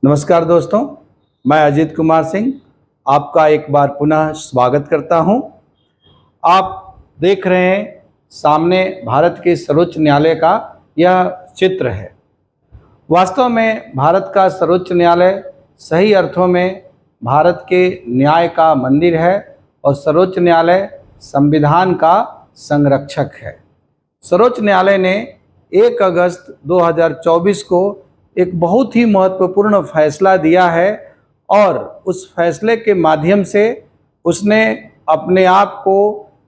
नमस्कार दोस्तों, मैं अजीत कुमार सिंह आपका एक बार पुनः स्वागत करता हूं। आप देख रहे हैं सामने भारत के सर्वोच्च न्यायालय का यह चित्र है। वास्तव में भारत का सर्वोच्च न्यायालय सही अर्थों में भारत के न्याय का मंदिर है और सर्वोच्च न्यायालय संविधान का संरक्षक है। सर्वोच्च न्यायालय ने 1 अगस्त 2024 को एक बहुत ही महत्वपूर्ण फैसला दिया है और उस फैसले के माध्यम से उसने अपने आप को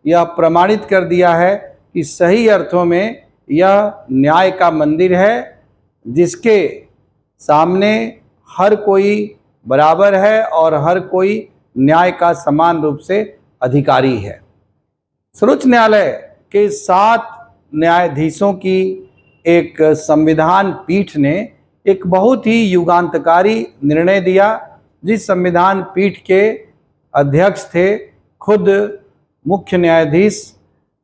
यह प्रमाणित कर दिया है कि सही अर्थों में यह न्याय का मंदिर है, जिसके सामने हर कोई बराबर है और हर कोई न्याय का समान रूप से अधिकारी है। सर्वोच्च न्यायालय के 7 न्यायाधीशों की एक संविधान पीठ ने एक बहुत ही युगांतकारी निर्णय दिया, जिस संविधान पीठ के अध्यक्ष थे खुद मुख्य न्यायाधीश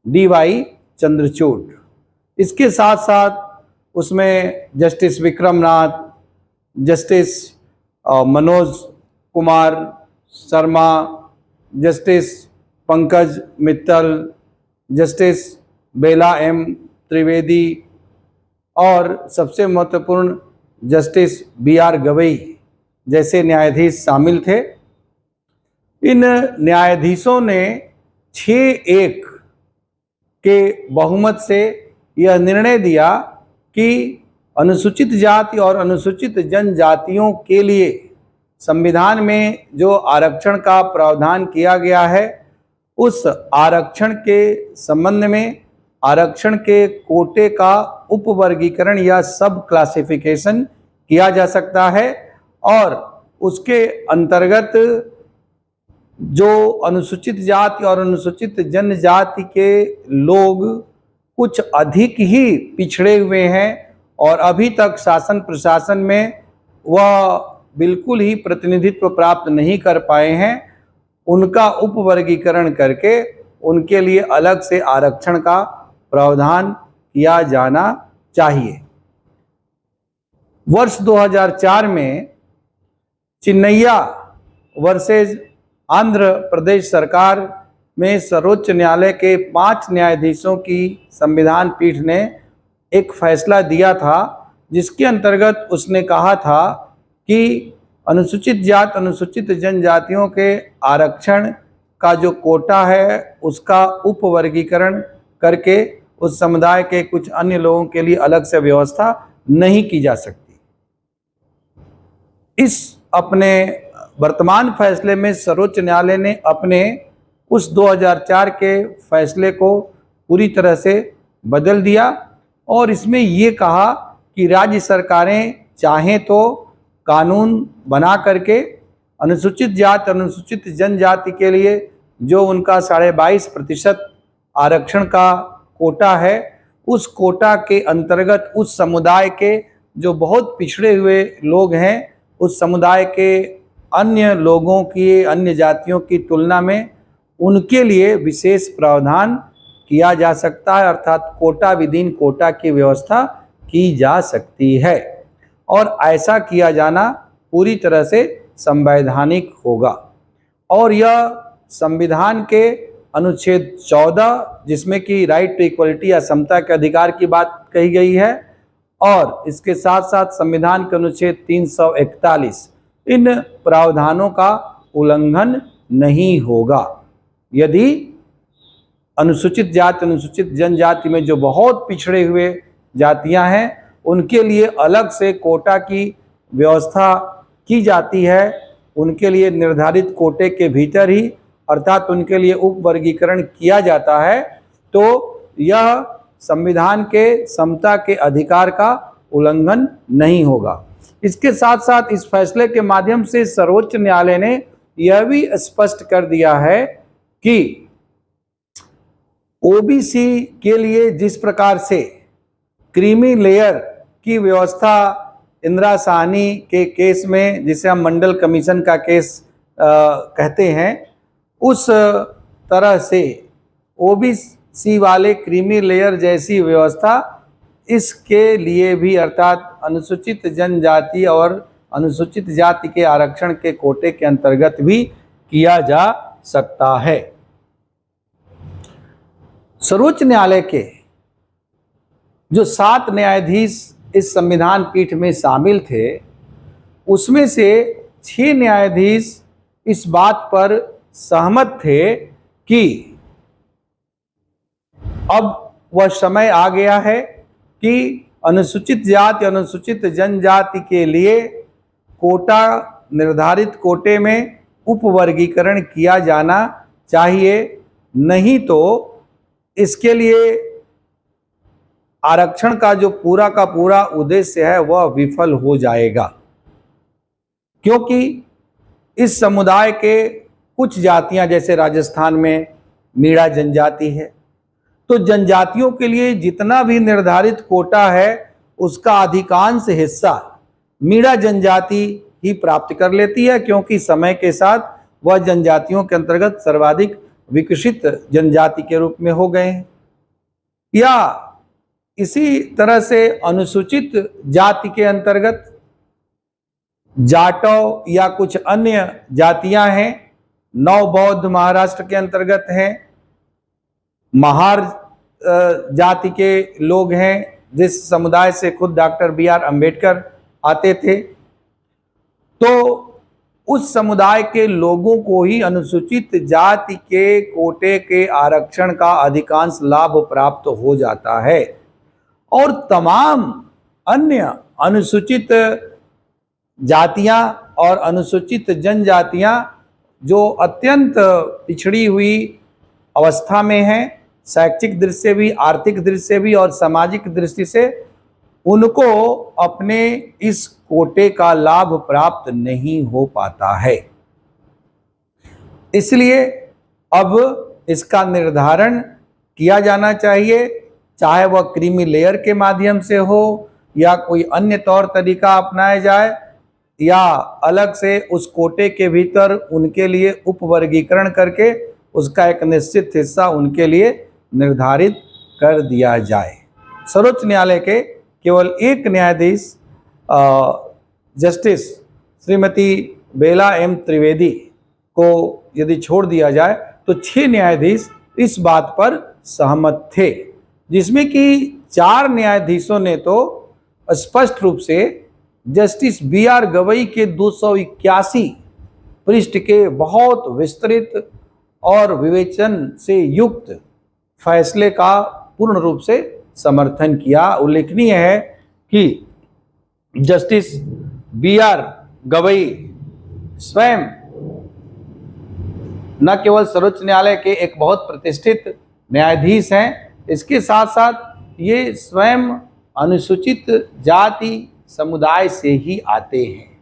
DY चंद्रचूड़। इसके साथ साथ उसमें justice Vikram Nath, justice Manoj Kumar Sharma, justice Pankaj Mittal, justice Bela M Trivedi और सबसे महत्वपूर्ण जस्टिस BR गवई जैसे न्यायाधीश शामिल थे। इन न्यायाधीशों ने 6-1 के बहुमत से यह निर्णय दिया कि अनुसूचित जाति और अनुसूचित जनजातियों के लिए संविधान में जो आरक्षण का प्रावधान किया गया है, उस आरक्षण के संबंध में आरक्षण के कोटे का उपवर्गीकरण या सब क्लासिफिकेशन किया जा सकता है और उसके अंतर्गत जो अनुसूचित जाति और अनुसूचित जनजाति के लोग कुछ अधिक ही पिछड़े हुए हैं और अभी तक शासन प्रशासन में वह बिल्कुल ही प्रतिनिधित्व प्राप्त नहीं कर पाए हैं, उनका उपवर्गीकरण करके उनके लिए अलग से आरक्षण का प्रावधान किया जाना चाहिए। वर्ष 2004 में चिन्नैया वर्सेस आंध्र प्रदेश सरकार में सर्वोच्च न्यायालय के 5 न्यायाधीशों की संविधान पीठ ने एक फैसला दिया था, जिसके अंतर्गत उसने कहा था कि अनुसूचित जाति अनुसूचित जनजातियों के आरक्षण का जो कोटा है उसका उपवर्गीकरण करके उस समुदाय के कुछ अन्य लोगों के लिए अलग से व्यवस्था नहीं की जा सकती। इस अपने वर्तमान फैसले में सर्वोच्च न्यायालय ने अपने उस 2004 के फैसले को पूरी तरह से बदल दिया और इसमें ये कहा कि राज्य सरकारें चाहें तो कानून बना करके अनुसूचित जाति अनुसूचित जनजाति के लिए जो उनका 22.5% आरक्षण का कोटा है, उस कोटा के अंतर्गत उस समुदाय के जो बहुत पिछड़े हुए लोग हैं, उस समुदाय के अन्य लोगों की अन्य जातियों की तुलना में उनके लिए विशेष प्रावधान किया जा सकता है, अर्थात कोटा विदिन कोटा की व्यवस्था की जा सकती है और ऐसा किया जाना पूरी तरह से संवैधानिक होगा। और यह संविधान के अनुच्छेद 14 जिसमें कि राइट टू इक्वलिटी या समता के अधिकार की बात कही गई है और इसके साथ साथ संविधान के अनुच्छेद 341 इन प्रावधानों का उल्लंघन नहीं होगा। यदि अनुसूचित जाति अनुसूचित जनजाति में जो बहुत पिछड़े हुए जातियां हैं उनके लिए अलग से कोटा की व्यवस्था की जाती है, उनके लिए निर्धारित कोटे के भीतर ही अर्थात उनके लिए उपवर्गीकरण किया जाता है, तो यह संविधान के समता के अधिकार का उल्लंघन नहीं होगा। इसके साथ साथ इस फैसले के माध्यम से सर्वोच्च न्यायालय ने यह भी स्पष्ट कर दिया है कि OBC के लिए जिस प्रकार से क्रीमी लेयर की व्यवस्था इंदिरा साहनी के केस में, जिसे हम मंडल कमीशन का केस कहते हैं, उस तरह से OBC वाले क्रीमी लेयर जैसी व्यवस्था इसके लिए भी अर्थात अनुसूचित जनजाति और अनुसूचित जाति के आरक्षण के कोटे के अंतर्गत भी किया जा सकता है। सर्वोच्च न्यायालय के जो 7 न्यायाधीश इस संविधान पीठ में शामिल थे, उसमें से 6 न्यायाधीश इस बात पर सहमत थे कि अब वह समय आ गया है कि अनुसूचित जाति अनुसूचित जनजाति के लिए कोटा, निर्धारित कोटे में उपवर्गीकरण किया जाना चाहिए, नहीं तो इसके लिए आरक्षण का जो पूरा का पूरा उद्देश्य है वह विफल हो जाएगा। क्योंकि इस समुदाय के कुछ जातियां, जैसे राजस्थान में मीणा जनजाति है, तो जनजातियों के लिए जितना भी निर्धारित कोटा है उसका अधिकांश हिस्सा मीणा जनजाति ही प्राप्त कर लेती है, क्योंकि समय के साथ वह जनजातियों के अंतर्गत सर्वाधिक विकसित जनजाति के रूप में हो गए हैं। या इसी तरह से अनुसूचित जाति के अंतर्गत जाटव या कुछ अन्य जातियां हैं, नव बौद्ध महाराष्ट्र के अंतर्गत हैं, महार जाति के लोग हैं, जिस समुदाय से खुद डॉक्टर BR अम्बेडकर आते थे, तो उस समुदाय के लोगों को ही अनुसूचित जाति के कोटे के आरक्षण का अधिकांश लाभ प्राप्त हो जाता है, और तमाम अन्य अनुसूचित जातियां और अनुसूचित जनजातियां जो अत्यंत पिछड़ी हुई अवस्था में हैं, शैक्षिक दृष्टि से भी, आर्थिक दृष्टि से भी और सामाजिक दृष्टि से, उनको अपने इस कोटे का लाभ प्राप्त नहीं हो पाता है। इसलिए अब इसका निर्धारण किया जाना चाहिए, चाहे वह क्रीमी लेयर के माध्यम से हो या कोई अन्य तौर तरीका अपनाया जाए, या अलग से उस कोटे के भीतर उनके लिए उपवर्गीकरण करके उसका एक निश्चित हिस्सा उनके लिए निर्धारित कर दिया जाए। सर्वोच्च न्यायालय के केवल एक न्यायाधीश जस्टिस श्रीमती बेला M त्रिवेदी को यदि छोड़ दिया जाए तो 6 न्यायाधीश इस बात पर सहमत थे, जिसमें कि 4 न्यायाधीशों ने तो स्पष्ट रूप से जस्टिस BR गवई के 281 पृष्ठ के बहुत विस्तृत और विवेचन से युक्त फैसले का पूर्ण रूप से समर्थन किया। उल्लेखनीय है कि जस्टिस BR गवई स्वयं न केवल सर्वोच्च न्यायालय के एक बहुत प्रतिष्ठित न्यायाधीश हैं, इसके साथ साथ ये स्वयं अनुसूचित जाति समुदाय से ही आते हैं।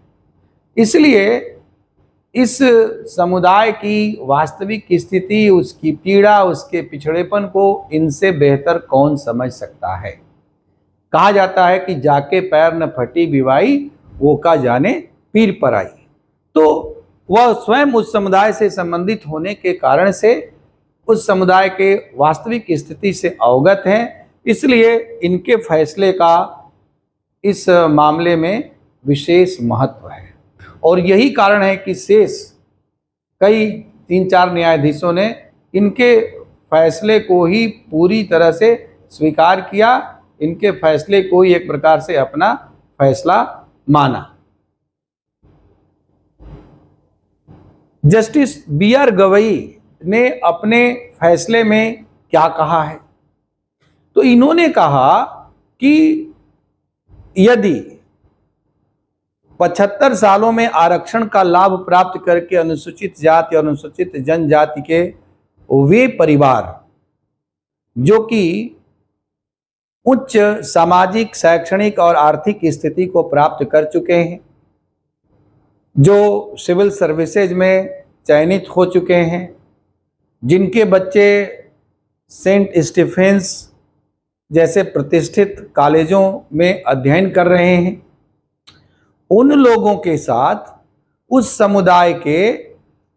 इसलिए इस समुदाय की वास्तविक स्थिति, उसकी पीड़ा, उसके पिछड़ेपन को इनसे बेहतर कौन समझ सकता है। कहा जाता है कि जाके पैर न फटी बिवाई, वो का जाने पीर पर आई। तो वह स्वयं उस समुदाय से संबंधित होने के कारण से उस समुदाय के वास्तविक स्थिति से अवगत हैं, इसलिए इनके फैसले का इस मामले में विशेष महत्व है। और यही कारण है कि शेष कई 3-4 न्यायाधीशों ने इनके फैसले को ही पूरी तरह से स्वीकार किया, इनके फैसले को ही एक प्रकार से अपना फैसला माना। जस्टिस BR गवई ने अपने फैसले में क्या कहा है, तो इन्होंने कहा कि यदि 75 सालों में आरक्षण का लाभ प्राप्त करके अनुसूचित जाति और अनुसूचित जनजाति के वे परिवार जो कि उच्च सामाजिक, शैक्षणिक और आर्थिक स्थिति को प्राप्त कर चुके हैं, जो सिविल सर्विसेज में चयनित हो चुके हैं, जिनके बच्चे सेंट स्टीफेंस जैसे प्रतिष्ठित कॉलेजों में अध्ययन कर रहे हैं, उन लोगों के साथ उस समुदाय के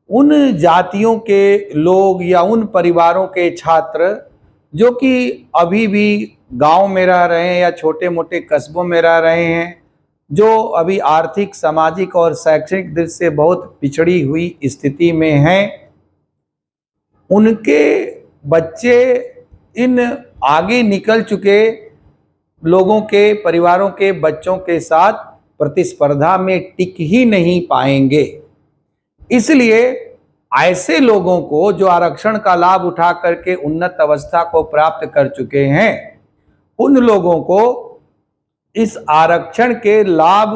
उन जातियों के लोग या उन परिवारों के छात्र जो कि अभी भी गांव में रह रहे हैं या छोटे मोटे कस्बों में रह रहे हैं, जो अभी आर्थिक, सामाजिक और शैक्षणिक दृष्टि से बहुत पिछड़ी हुई स्थिति में हैं, उनके बच्चे इन आगे निकल चुके लोगों के, परिवारों के बच्चों के साथ प्रतिस्पर्धा में टिक ही नहीं पाएंगे। इसलिए ऐसे लोगों को जो आरक्षण का लाभ उठा करके उन्नत अवस्था को प्राप्त कर चुके हैं, उन लोगों को इस आरक्षण के लाभ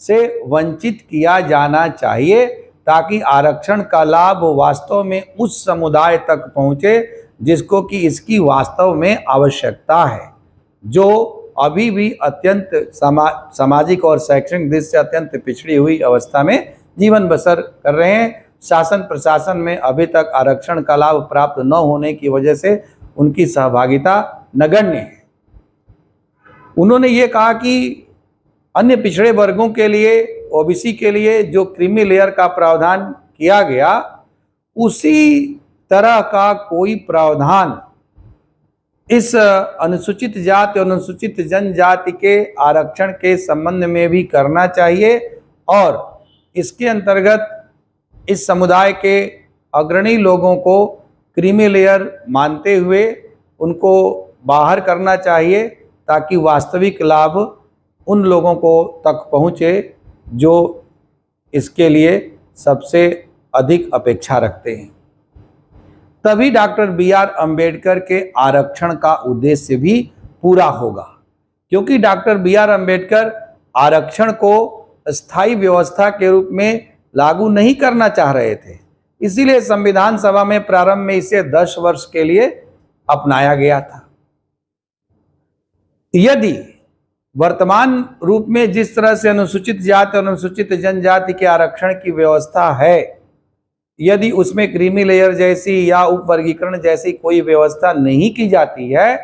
से वंचित किया जाना चाहिए, ताकि आरक्षण का लाभ वास्तव में उस समुदाय तक पहुंचे जिसको कि इसकी वास्तव में आवश्यकता है, जो अभी भी अत्यंत सामाजिक और शैक्षणिक दृष्टि से अत्यंत पिछड़ी हुई अवस्था में जीवन बसर कर रहे हैं। शासन प्रशासन में अभी तक आरक्षण का लाभ प्राप्त न होने की वजह से उनकी सहभागिता नगण्य है। उन्होंने ये कहा कि अन्य पिछड़े वर्गों के लिए, ओबीसी के लिए जो क्रीमी लेयर का प्रावधान किया गया, उसी तरह का कोई प्रावधान इस अनुसूचित जाति और अनुसूचित जनजाति के आरक्षण के संबंध में भी करना चाहिए और इसके अंतर्गत इस समुदाय के अग्रणी लोगों को क्रीमी लेयर मानते हुए उनको बाहर करना चाहिए, ताकि वास्तविक लाभ उन लोगों को तक पहुँचे जो इसके लिए सबसे अधिक अपेक्षा रखते हैं। तभी डॉक्टर बी.आर. अम्बेडकर के आरक्षण का उद्देश्य भी पूरा होगा, क्योंकि डॉक्टर बी.आर. अम्बेडकर आरक्षण को स्थायी व्यवस्था के रूप में लागू नहीं करना चाह रहे थे। इसीलिए संविधान सभा में प्रारंभ में इसे 10 वर्ष के लिए अपनाया गया था। यदि वर्तमान रूप में जिस तरह से अनुसूचित जाति और अनुसूचित जनजाति के आरक्षण की व्यवस्था है, यदि उसमें क्रीमी लेयर जैसी या उपवर्गीकरण जैसी कोई व्यवस्था नहीं की जाती है,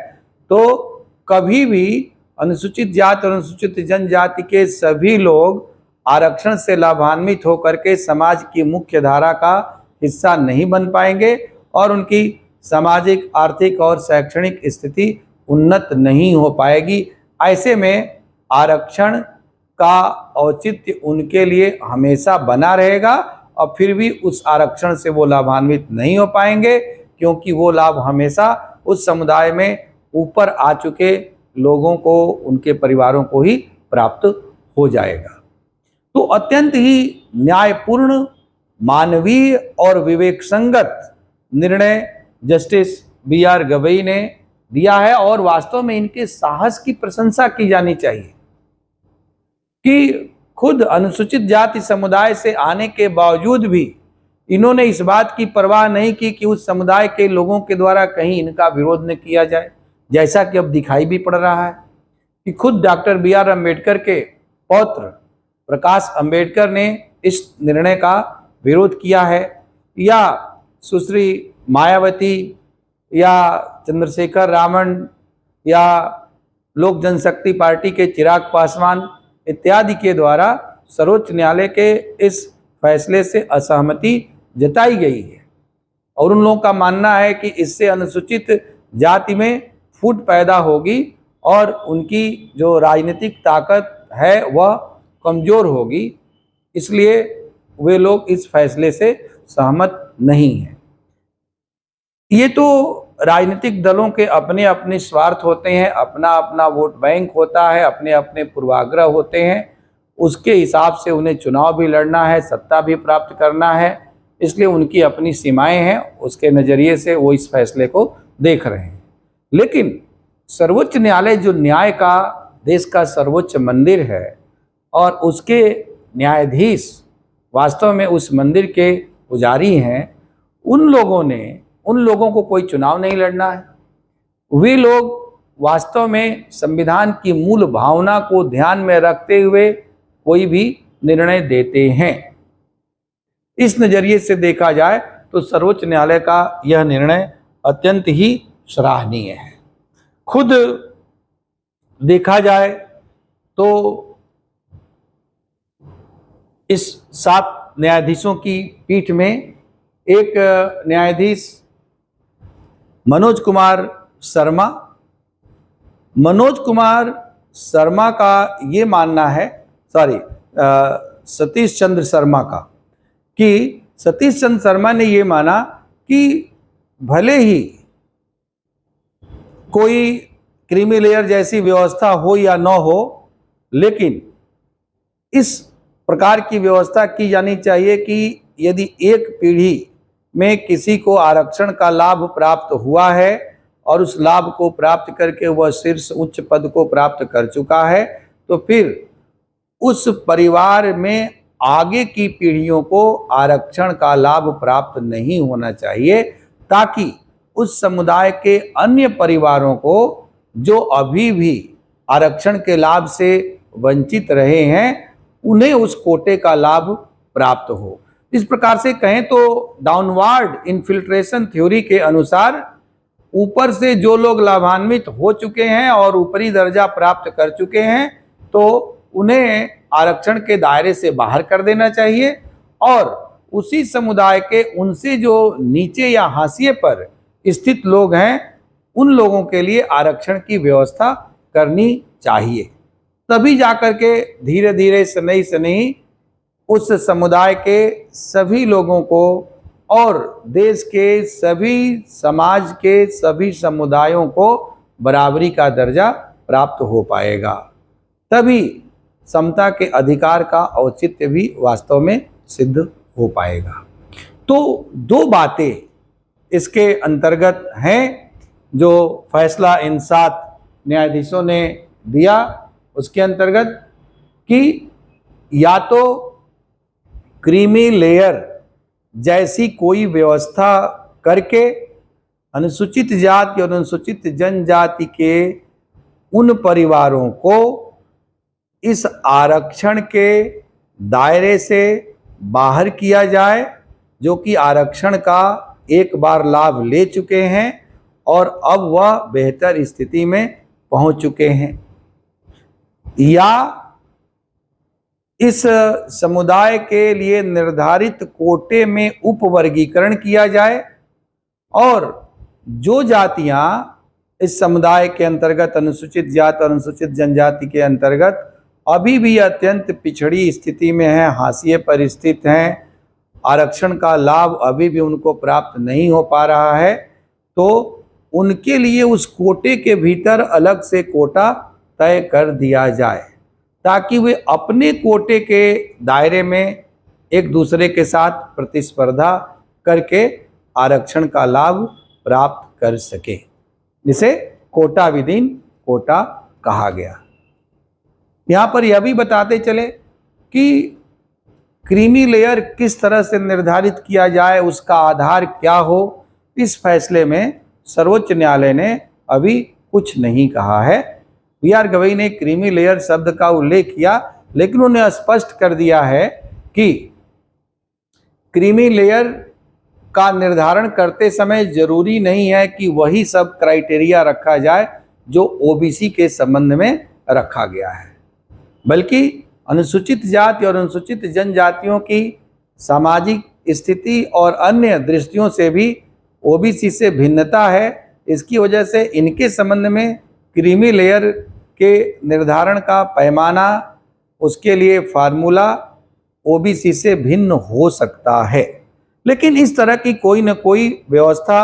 तो कभी भी अनुसूचित जाति और अनुसूचित जनजाति के सभी लोग आरक्षण से लाभान्वित होकर के समाज की मुख्य धारा का हिस्सा नहीं बन पाएंगे और उनकी सामाजिक, आर्थिक और शैक्षणिक स्थिति उन्नत नहीं हो पाएगी। ऐसे में आरक्षण का औचित्य उनके लिए हमेशा बना रहेगा और फिर भी उस आरक्षण से वो लाभान्वित नहीं हो पाएंगे, क्योंकि वो लाभ हमेशा उस समुदाय में ऊपर आ चुके लोगों को, उनके परिवारों को ही प्राप्त हो जाएगा। तो अत्यंत ही न्यायपूर्ण, मानवीय और विवेक संगत निर्णय जस्टिस बी.आर. गवई ने दिया है और वास्तव में इनके साहस की प्रशंसा की जानी चाहिए कि खुद अनुसूचित जाति समुदाय से आने के बावजूद भी इन्होंने इस बात की परवाह नहीं की कि उस समुदाय के लोगों के द्वारा कहीं इनका विरोध न किया जाए, जैसा कि अब दिखाई भी पड़ रहा है कि खुद डॉक्टर बी.आर. अम्बेडकर के पौत्र प्रकाश अम्बेडकर ने इस निर्णय का विरोध किया है, या सुश्री मायावती या चंद्रशेखर रावण या लोक जनशक्ति पार्टी के चिराग पासवान इत्यादि के द्वारा सर्वोच्च न्यायालय के इस फैसले से असहमति जताई गई है और उन लोगों का मानना है कि इससे अनुसूचित जाति में फूट पैदा होगी और उनकी जो राजनीतिक ताकत है वह कमजोर होगी, इसलिए वे लोग इस फैसले से सहमत नहीं हैं। ये तो राजनीतिक दलों के अपने अपने स्वार्थ होते हैं, अपना अपना वोट बैंक होता है, अपने अपने पूर्वाग्रह होते हैं, उसके हिसाब से उन्हें चुनाव भी लड़ना है, सत्ता भी प्राप्त करना है, इसलिए उनकी अपनी सीमाएं हैं, उसके नज़रिए से वो इस फैसले को देख रहे हैं। लेकिन सर्वोच्च न्यायालय जो न्याय का, देश का सर्वोच्च मंदिर है और उसके न्यायाधीश वास्तव में उस मंदिर के पुजारी हैं, उन लोगों को कोई चुनाव नहीं लड़ना है। वे लोग वास्तव में संविधान की मूल भावना को ध्यान में रखते हुए कोई भी निर्णय देते हैं। इस नज़रिए से देखा जाए तो सर्वोच्च न्यायालय का यह निर्णय अत्यंत ही सराहनीय है। खुद देखा जाए तो इस 7 न्यायाधीशों की पीठ में एक न्यायाधीश मनोज कुमार शर्मा का ये मानना है, सतीश चंद्र शर्मा का, कि सतीश चंद्र शर्मा ने ये माना कि भले ही कोई क्रीमी लेयर जैसी व्यवस्था हो या न हो, लेकिन इस प्रकार की व्यवस्था की जानी चाहिए कि यदि एक पीढ़ी में किसी को आरक्षण का लाभ प्राप्त हुआ है और उस लाभ को प्राप्त करके वह शीर्ष उच्च पद को प्राप्त कर चुका है, तो फिर उस परिवार में आगे की पीढ़ियों को आरक्षण का लाभ प्राप्त नहीं होना चाहिए, ताकि उस समुदाय के अन्य परिवारों को जो अभी भी आरक्षण के लाभ से वंचित रहे हैं, उन्हें उस कोटे का लाभ प्राप्त हो। इस प्रकार से कहें तो डाउनवर्ड इन्फिल्ट्रेशन थ्योरी के अनुसार ऊपर से जो लोग लाभान्वित हो चुके हैं और ऊपरी दर्जा प्राप्त कर चुके हैं, तो उन्हें आरक्षण के दायरे से बाहर कर देना चाहिए और उसी समुदाय के उनसे जो नीचे या हाशिए पर स्थित लोग हैं, उन लोगों के लिए आरक्षण की व्यवस्था करनी चाहिए। तभी जाकर के धीरे धीरे सनई सनई उस समुदाय के सभी लोगों को और देश के सभी समाज के सभी समुदायों को बराबरी का दर्जा प्राप्त हो पाएगा। तभी समता के अधिकार का औचित्य भी वास्तव में सिद्ध हो पाएगा। तो दो बातें इसके अंतर्गत हैं जो फैसला इन 7 न्यायाधीशों ने दिया, उसके अंतर्गत कि या तो क्रीमी लेयर जैसी कोई व्यवस्था करके अनुसूचित जाति और अनुसूचित जनजाति के उन परिवारों को इस आरक्षण के दायरे से बाहर किया जाए जो कि आरक्षण का एक बार लाभ ले चुके हैं और अब वह बेहतर स्थिति में पहुंच चुके हैं, या इस समुदाय के लिए निर्धारित कोटे में उपवर्गीकरण किया जाए और जो जातियां इस समुदाय के अंतर्गत अनुसूचित जाति और अनुसूचित जनजाति के अंतर्गत अभी भी अत्यंत पिछड़ी स्थिति में हैं, हाशिए पर स्थित हैं, आरक्षण का लाभ अभी भी उनको प्राप्त नहीं हो पा रहा है, तो उनके लिए उस कोटे के भीतर अलग से कोटा तय कर दिया जाए ताकि वे अपने कोटे के दायरे में एक दूसरे के साथ प्रतिस्पर्धा करके आरक्षण का लाभ प्राप्त कर सके, जिसे कोटा विदिन कोटा कहा गया। यहाँ पर यह भी बताते चले कि क्रीमी लेयर किस तरह से निर्धारित किया जाए, उसका आधार क्या हो, इस फैसले में सर्वोच्च न्यायालय ने अभी कुछ नहीं कहा है। बी.आर. गवई ने क्रीमी लेयर शब्द का उल्लेख किया, लेकिन उन्होंने स्पष्ट कर दिया है कि क्रीमी लेयर का निर्धारण करते समय जरूरी नहीं है कि वही सब क्राइटेरिया रखा जाए जो ओबीसी के संबंध में रखा गया है, बल्कि अनुसूचित जाति और अनुसूचित जनजातियों की सामाजिक स्थिति और अन्य दृष्टियों से भी ओबीसी से भिन्नता है। इसकी वजह से इनके संबंध में क्रीमी लेयर के निर्धारण का पैमाना, उसके लिए फार्मूला ओबीसी से भिन्न हो सकता है, लेकिन इस तरह की कोई न कोई व्यवस्था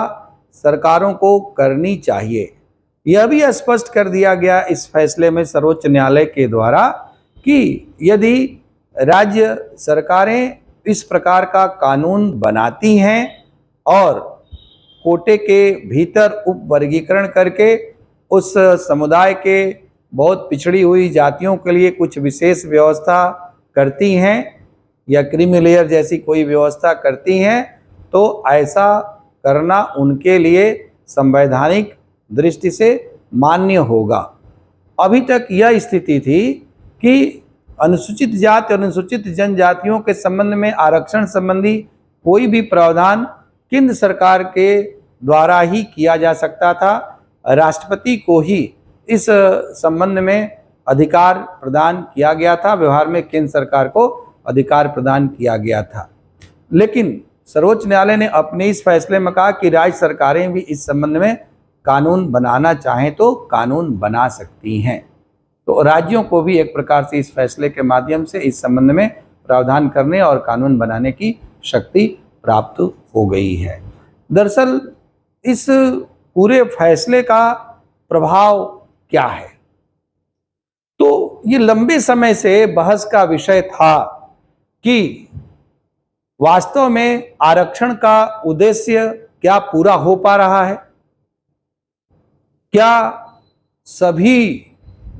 सरकारों को करनी चाहिए। यह भी स्पष्ट कर दिया गया इस फैसले में सर्वोच्च न्यायालय के द्वारा कि यदि राज्य सरकारें इस प्रकार का कानून बनाती हैं और कोटे के भीतर उपवर्गीकरण करके उस समुदाय के बहुत पिछड़ी हुई जातियों के लिए कुछ विशेष व्यवस्था करती हैं या क्रीमी लेयर जैसी कोई व्यवस्था करती हैं, तो ऐसा करना उनके लिए संवैधानिक दृष्टि से मान्य होगा। अभी तक यह स्थिति थी कि अनुसूचित जाति और अनुसूचित जनजातियों के संबंध में आरक्षण संबंधी कोई भी प्रावधान केंद्र सरकार के द्वारा ही किया जा सकता था। राष्ट्रपति को ही इस संबंध में अधिकार प्रदान किया गया था, व्यवहार में केंद्र सरकार को अधिकार प्रदान किया गया था। लेकिन सर्वोच्च न्यायालय ने अपने इस फैसले में कहा कि राज्य सरकारें भी इस संबंध में कानून बनाना चाहें तो कानून बना सकती हैं। तो राज्यों को भी एक प्रकार से इस फैसले के माध्यम से इस संबंध में प्रावधान करने और कानून बनाने की शक्ति प्राप्त हो गई है। दरअसल इस पूरे फैसले का प्रभाव क्या है? तो ये लंबे समय से बहस का विषय था कि वास्तव में आरक्षण का उद्देश्य क्या पूरा हो पा रहा है? क्या सभी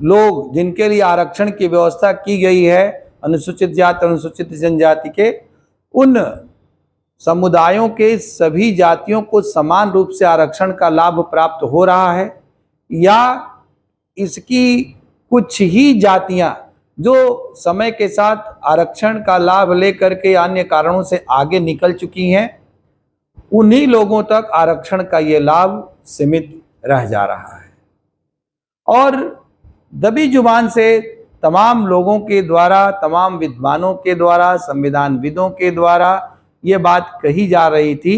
लोग जिनके लिए आरक्षण की व्यवस्था की गई है, अनुसूचित जाति अनुसूचित जनजाति के, उन समुदायों के सभी जातियों को समान रूप से आरक्षण का लाभ प्राप्त हो रहा है, या इसकी कुछ ही जातियां जो समय के साथ आरक्षण का लाभ लेकर के अन्य कारणों से आगे निकल चुकी हैं, उन्हीं लोगों तक आरक्षण का ये लाभ सीमित रह जा रहा है। और दबी जुबान से तमाम लोगों के द्वारा, तमाम विद्वानों के द्वारा, संविधानविदों के द्वारा ये बात कही जा रही थी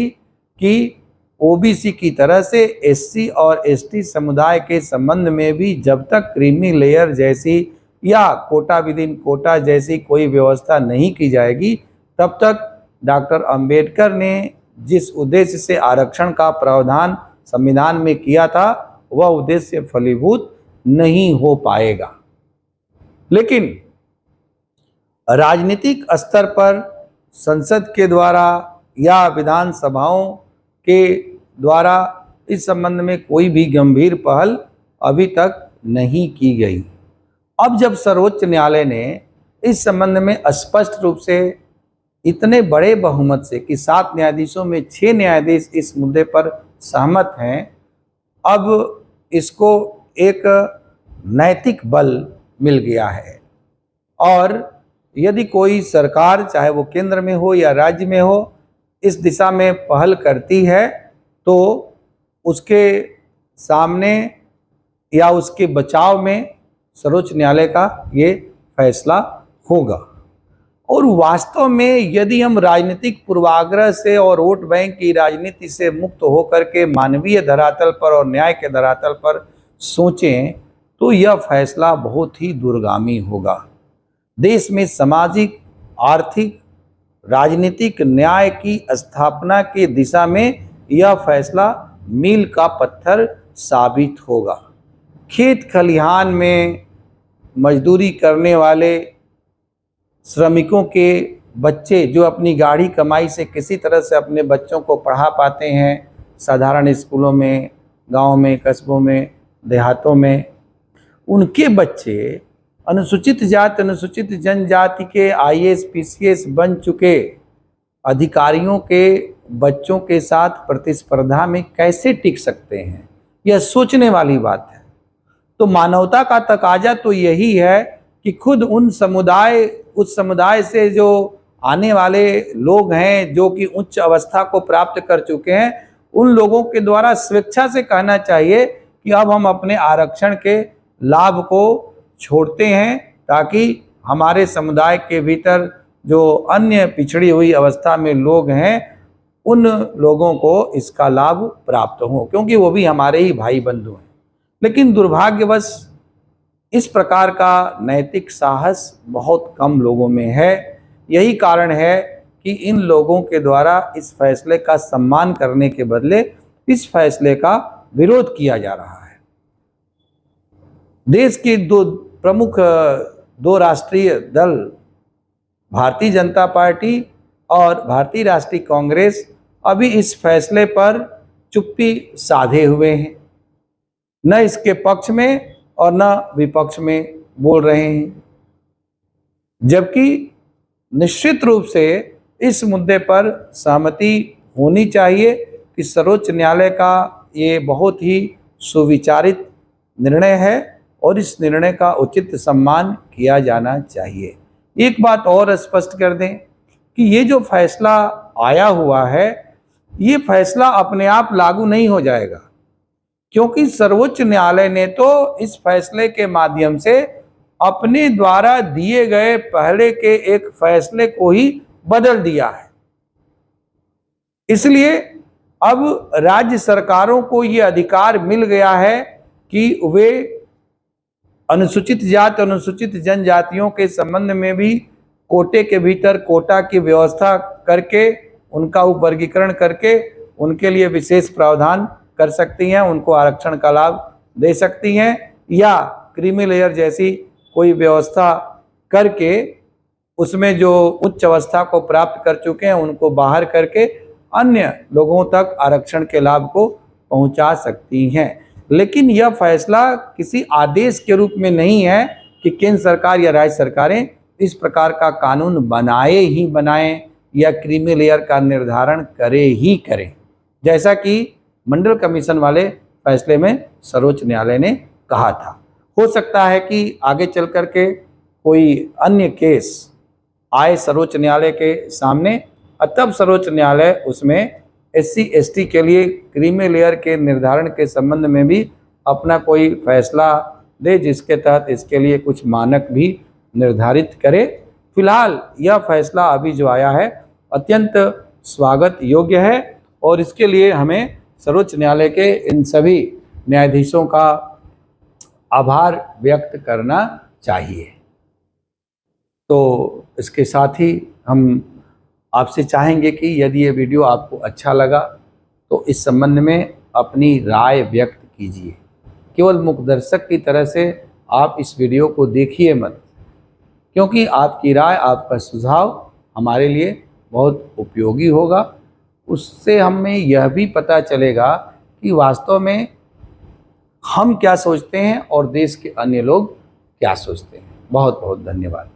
कि ओबीसी की तरह से एससी और एसटी समुदाय के संबंध में भी जब तक क्रीमी लेयर जैसी या कोटा विद इन कोटा जैसी कोई व्यवस्था नहीं की जाएगी, तब तक डॉक्टर अंबेडकर ने जिस उद्देश्य से आरक्षण का प्रावधान संविधान में किया था, वह उद्देश्य फलीभूत नहीं हो पाएगा। लेकिन राजनीतिक स्तर पर संसद के द्वारा या विधानसभाओं के द्वारा इस संबंध में कोई भी गंभीर पहल अभी तक नहीं की गई। अब जब सर्वोच्च न्यायालय ने इस संबंध में स्पष्ट रूप से इतने बड़े बहुमत से कि 7 न्यायाधीशों में 6 न्यायाधीश इस मुद्दे पर सहमत हैं, अब इसको एक नैतिक बल मिल गया है। और यदि कोई सरकार, चाहे वो केंद्र में हो या राज्य में हो, इस दिशा में पहल करती है तो उसके सामने या उसके बचाव में सर्वोच्च न्यायालय का ये फैसला होगा। और वास्तव में यदि हम राजनीतिक पूर्वाग्रह से और वोट बैंक की राजनीति से मुक्त होकर के मानवीय धरातल पर और न्याय के धरातल पर सोचें तो यह फैसला बहुत ही दूरगामी होगा। देश में सामाजिक, आर्थिक, राजनीतिक न्याय की स्थापना की दिशा में यह फैसला मील का पत्थर साबित होगा। खेत खलिहान में मजदूरी करने वाले श्रमिकों के बच्चे जो अपनी गाढ़ी कमाई से किसी तरह से अपने बच्चों को पढ़ा पाते हैं, साधारण स्कूलों में, गांव में, कस्बों में, देहातों में, उनके बच्चे अनुसूचित जाति अनुसूचित जनजाति के आईएएस पीसीएस बन चुके अधिकारियों के बच्चों के साथ प्रतिस्पर्धा में कैसे टिक सकते हैं? यह सोचने वाली बात है। तो मानवता का तकाजा तो यही है कि खुद उस समुदाय से जो आने वाले लोग हैं, जो कि उच्च अवस्था को प्राप्त कर चुके हैं, उन लोगों के द्वारा स्वेच्छा से कहना चाहिए कि अब हम अपने आरक्षण के लाभ को छोड़ते हैं, ताकि हमारे समुदाय के भीतर जो अन्य पिछड़ी हुई अवस्था में लोग हैं, उन लोगों को इसका लाभ प्राप्त हो, क्योंकि वो भी हमारे ही भाई बंधु हैं। लेकिन दुर्भाग्यवश इस प्रकार का नैतिक साहस बहुत कम लोगों में है। यही कारण है कि इन लोगों के द्वारा इस फैसले का सम्मान करने के बदले इस फैसले का विरोध किया जा रहा है। देश के दो राष्ट्रीय दल, भारतीय जनता पार्टी और भारतीय राष्ट्रीय कांग्रेस, अभी इस फैसले पर चुप्पी साधे हुए हैं, न इसके पक्ष में और न विपक्ष में बोल रहे हैं। जबकि निश्चित रूप से इस मुद्दे पर सहमति होनी चाहिए कि सर्वोच्च न्यायालय का ये बहुत ही सुविचारित निर्णय है और इस निर्णय का उचित सम्मान किया जाना चाहिए। एक बात और स्पष्ट कर दें कि ये जो फैसला आया हुआ है, ये फैसला अपने आप लागू नहीं हो जाएगा, क्योंकि सर्वोच्च न्यायालय ने तो इस फैसले के माध्यम से अपने द्वारा दिए गए पहले के एक फैसले को ही बदल दिया है। इसलिए अब राज्य सरकारों को ये अधिकार मिल गया है कि वे अनुसूचित जाति और अनुसूचित जनजातियों के संबंध में भी कोटे के भीतर कोटा की व्यवस्था करके उनका उपवर्गीकरण करके उनके लिए विशेष प्रावधान कर सकती हैं, उनको आरक्षण का लाभ दे सकती हैं, या क्रीमी लेयर जैसी कोई व्यवस्था करके उसमें जो उच्च अवस्था को प्राप्त कर चुके हैं उनको बाहर करके अन्य लोगों तक आरक्षण के लाभ को पहुंचा सकती हैं। लेकिन यह फैसला किसी आदेश के रूप में नहीं है कि केंद्र सरकार या राज्य सरकारें इस प्रकार का कानून बनाए ही बनाएं या क्रीमी लेयर का निर्धारण करे ही करें, जैसा कि मंडल कमीशन वाले फैसले में सर्वोच्च न्यायालय ने कहा था। हो सकता है कि आगे चल कर के कोई अन्य केस आए सर्वोच्च न्यायालय के सामने, तब सर्वोच्च न्यायालय उसमें SC/ST के लिए क्रीमी लेयर के निर्धारण के संबंध में भी अपना कोई फैसला दे, जिसके तहत इसके लिए कुछ मानक भी निर्धारित करे। फिलहाल यह फैसला अभी जो आया है अत्यंत स्वागत योग्य है और इसके लिए हमें सर्वोच्च न्यायालय के इन सभी न्यायाधीशों का आभार व्यक्त करना चाहिए। तो इसके साथ ही हम आपसे चाहेंगे कि यदि ये वीडियो आपको अच्छा लगा तो इस संबंध में अपनी राय व्यक्त कीजिए। केवल मुखदर्शक की तरह से आप इस वीडियो को देखिए मत, क्योंकि आपकी राय, आपका सुझाव हमारे लिए बहुत उपयोगी होगा। उससे हमें यह भी पता चलेगा कि वास्तव में हम क्या सोचते हैं और देश के अन्य लोग क्या सोचते हैं। बहुत बहुत धन्यवाद।